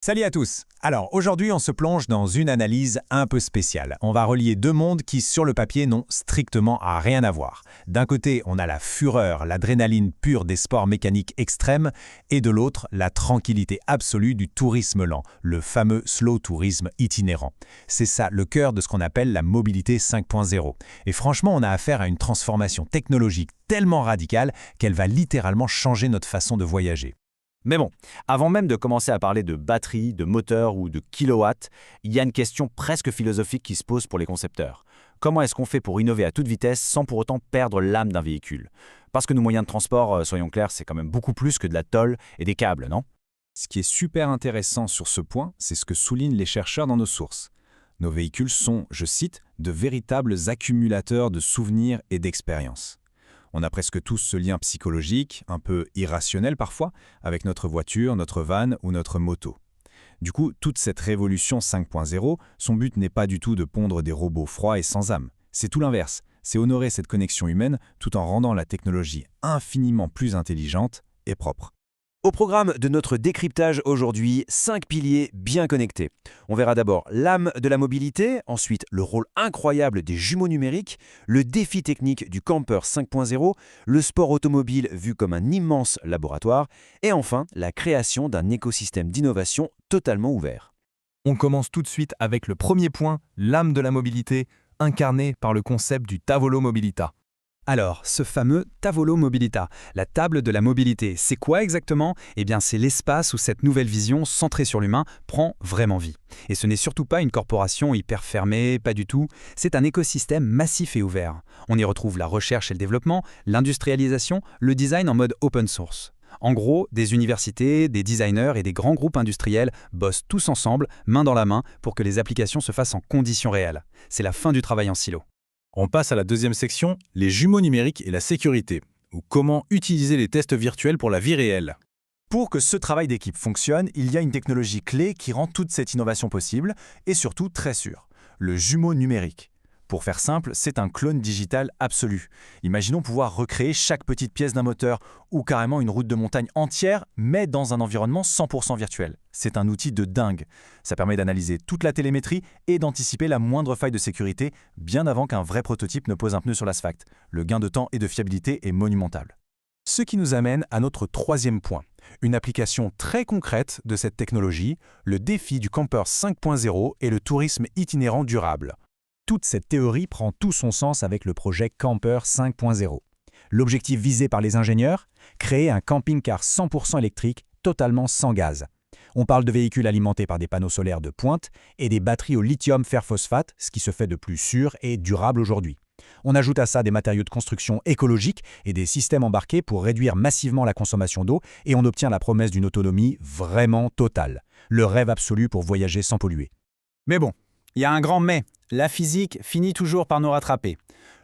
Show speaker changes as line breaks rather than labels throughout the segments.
Salut à tous. Alors aujourd'hui on se plonge dans une analyse un peu spéciale. On va relier deux mondes qui sur le papier n'ont strictement rien à voir. D'un côté on a la fureur, l'adrénaline pure des sports mécaniques extrêmes et de l'autre la tranquillité absolue du tourisme lent, le fameux slow tourisme itinérant. C'est ça le cœur de ce qu'on appelle la mobilité 5.0. Et franchement on a affaire à une transformation technologique tellement radicale qu'elle va littéralement changer notre façon de voyager.
Mais bon, avant même de commencer à parler de batterie, de moteur ou de kilowatts, il y a une question presque philosophique qui se pose pour les concepteurs. Comment est-ce qu'on fait pour innover à toute vitesse sans pour autant perdre l'âme d'un véhicule? Parce que nos moyens de transport, soyons clairs, c'est quand même beaucoup plus que de la tôle et des câbles, non?
Ce qui est super intéressant sur ce point, c'est ce que soulignent les chercheurs dans nos sources. Nos véhicules sont, je cite, de véritables accumulateurs de souvenirs et d'expériences. On a presque tous ce lien psychologique, un peu irrationnel parfois, avec notre voiture, notre van ou notre moto. Du coup, toute cette révolution 5.0, son but n'est pas du tout de pondre des robots froids et sans âme. C'est tout l'inverse, c'est honorer cette connexion humaine tout en rendant la technologie infiniment plus intelligente et propre.
Au programme de notre décryptage aujourd'hui, 5 piliers bien connectés. On verra d'abord l'âme de la mobilité, ensuite le rôle incroyable des jumeaux numériques, le défi technique du camper 5.0, le sport automobile vu comme un immense laboratoire, et enfin la création d'un écosystème d'innovation totalement ouvert.
On commence tout de suite avec le premier point, l'âme de la mobilité, incarnée par le concept du Tavolo Mobilita.
Alors, ce fameux Tavolo Mobilita, la table de la mobilité, c'est quoi exactement? Eh bien, c'est l'espace où cette nouvelle vision centrée sur l'humain prend vraiment vie. Et ce n'est surtout pas une corporation hyper fermée, pas du tout. C'est un écosystème massif et ouvert. On y retrouve la recherche et le développement, l'industrialisation, le design en mode open source. En gros, des universités, des designers et des grands groupes industriels bossent tous ensemble, main dans la main, pour que les applications se fassent en conditions réelles. C'est la fin du travail en silo.
On passe à la deuxième section, les jumeaux numériques et la sécurité, ou comment utiliser les tests virtuels pour la vie réelle.
Pour que ce travail d'équipe fonctionne, il y a une technologie clé qui rend toute cette innovation possible et surtout très sûre, le jumeau numérique. Pour faire simple, c'est un clone digital absolu. Imaginons pouvoir recréer chaque petite pièce d'un moteur ou carrément une route de montagne entière, mais dans un environnement 100% virtuel. C'est un outil de dingue. Ça permet d'analyser toute la télémétrie et d'anticiper la moindre faille de sécurité bien avant qu'un vrai prototype ne pose un pneu sur l'asphalte. Le gain de temps et de fiabilité est monumental. Ce qui nous amène à notre troisième point, une application très concrète de cette technologie, le défi du camper 5.0 et le tourisme itinérant durable. Toute cette théorie prend tout son sens avec le projet Camper 5.0. L'objectif visé par les ingénieurs, créer un camping-car 100% électrique, totalement sans gaz. On parle de véhicules alimentés par des panneaux solaires de pointe et des batteries au lithium fer phosphate, ce qui se fait de plus sûr et durable aujourd'hui. On ajoute à ça des matériaux de construction écologiques et des systèmes embarqués pour réduire massivement la consommation d'eau et on obtient la promesse d'une autonomie vraiment totale. Le rêve absolu pour voyager sans polluer.
Mais bon, il y a un grand mais. La physique finit toujours par nous rattraper.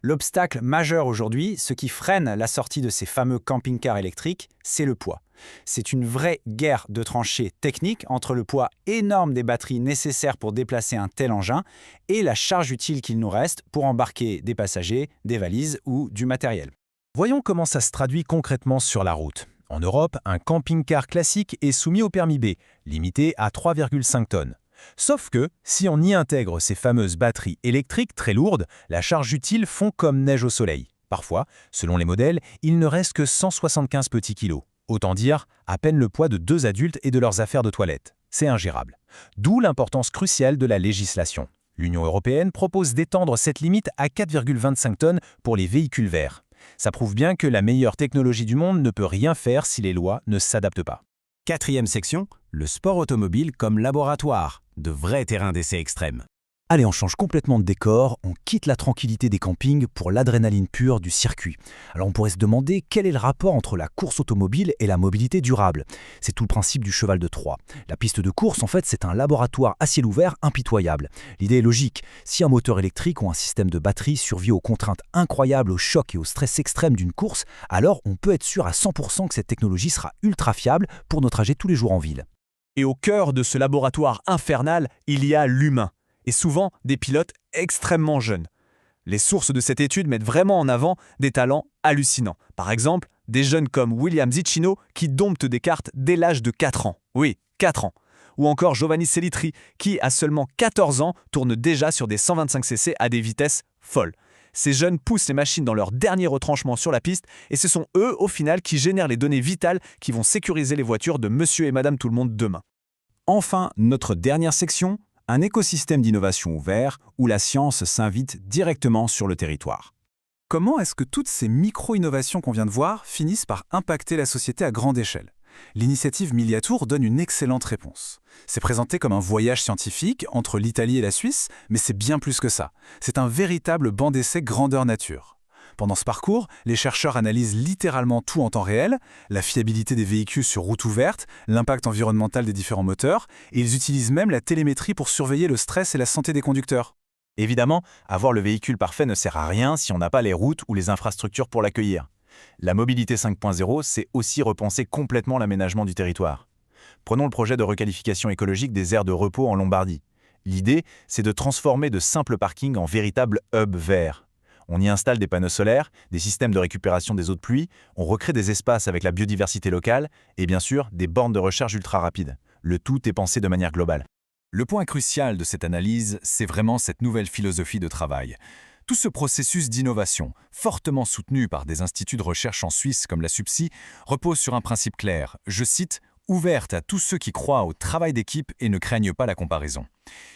L'obstacle majeur aujourd'hui, ce qui freine la sortie de ces fameux camping-cars électriques, c'est le poids. C'est une vraie guerre de tranchées techniques entre le poids énorme des batteries nécessaires pour déplacer un tel engin et la charge utile qu'il nous reste pour embarquer des passagers, des valises ou du matériel.
Voyons comment ça se traduit concrètement sur la route. En Europe, un camping-car classique est soumis au permis B, limité à 3,5 tonnes. Sauf que, si on y intègre ces fameuses batteries électriques très lourdes, la charge utile fond comme neige au soleil. Parfois, selon les modèles, il ne reste que 175 petits kilos. Autant dire, à peine le poids de 2 adultes et de leurs affaires de toilette. C'est ingérable. D'où l'importance cruciale de la législation. L'Union européenne propose d'étendre cette limite à 4,25 tonnes pour les véhicules verts. Ça prouve bien que la meilleure technologie du monde ne peut rien faire si les lois ne s'adaptent pas.
Quatrième section, le sport automobile comme laboratoire, de vrais terrains d'essai extrêmes.
Allez, on change complètement de décor, on quitte la tranquillité des campings pour l'adrénaline pure du circuit. Alors on pourrait se demander quel est le rapport entre la course automobile et la mobilité durable. C'est tout le principe du cheval de Troie. La piste de course, en fait, c'est un laboratoire à ciel ouvert impitoyable. L'idée est logique. Si un moteur électrique ou un système de batterie survit aux contraintes incroyables, au choc et au stress extrême d'une course, alors on peut être sûr à 100% que cette technologie sera ultra fiable pour nos trajets tous les jours en ville.
Et au cœur de ce laboratoire infernal, il y a l'humain. Et souvent des pilotes extrêmement jeunes. Les sources de cette étude mettent vraiment en avant des talents hallucinants. Par exemple, des jeunes comme William Zicchino qui domptent des karts dès l'âge de 4 ans. Oui, 4 ans.
Ou encore Giovanni Celitri, qui, à seulement 14 ans, tourne déjà sur des 125cc à des vitesses folles. Ces jeunes poussent les machines dans leur dernier retranchement sur la piste et ce sont eux, au final, qui génèrent les données vitales qui vont sécuriser les voitures de monsieur et madame tout le monde demain.
Enfin, notre dernière section, un écosystème d'innovation ouvert où la science s'invite directement sur le territoire.
Comment est-ce que toutes ces micro-innovations qu'on vient de voir finissent par impacter la société à grande échelle? L'initiative Milliatour donne une excellente réponse. C'est présenté comme un voyage scientifique entre l'Italie et la Suisse, mais c'est bien plus que ça. C'est un véritable banc d'essai grandeur nature. Pendant ce parcours, les chercheurs analysent littéralement tout en temps réel, la fiabilité des véhicules sur route ouverte, l'impact environnemental des différents moteurs, et ils utilisent même la télémétrie pour surveiller le stress et la santé des conducteurs.
Évidemment, avoir le véhicule parfait ne sert à rien si on n'a pas les routes ou les infrastructures pour l'accueillir. La mobilité 5.0, c'est aussi repenser complètement l'aménagement du territoire. Prenons le projet de requalification écologique des aires de repos en Lombardie. L'idée, c'est de transformer de simples parkings en véritables hubs verts. On y installe des panneaux solaires, des systèmes de récupération des eaux de pluie, on recrée des espaces avec la biodiversité locale et bien sûr des bornes de recharge ultra rapides. Le tout est pensé de manière globale.
Le point crucial de cette analyse, c'est vraiment cette nouvelle philosophie de travail. Tout ce processus d'innovation, fortement soutenu par des instituts de recherche en Suisse comme la SUPSI, repose sur un principe clair, je cite, « ouverte à tous ceux qui croient au travail d'équipe et ne craignent pas la comparaison ».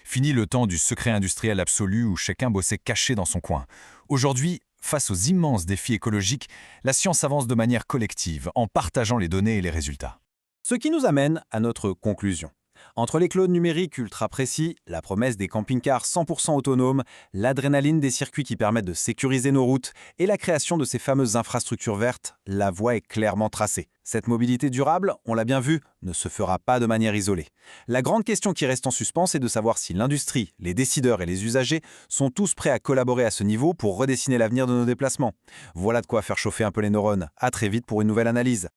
Fini le temps du secret industriel absolu où chacun bossait caché dans son coin. Aujourd'hui, face aux immenses défis écologiques, la science avance de manière collective, en partageant les données et les résultats.
Ce qui nous amène à notre conclusion. Entre les clones numériques ultra précis, la promesse des camping-cars 100% autonomes, l'adrénaline des circuits qui permettent de sécuriser nos routes et la création de ces fameuses infrastructures vertes, la voie est clairement tracée. Cette mobilité durable, on l'a bien vu, ne se fera pas de manière isolée. La grande question qui reste en suspens est de savoir si l'industrie, les décideurs et les usagers sont tous prêts à collaborer à ce niveau pour redessiner l'avenir de nos déplacements. Voilà de quoi faire chauffer un peu les neurones. À très vite pour une nouvelle analyse.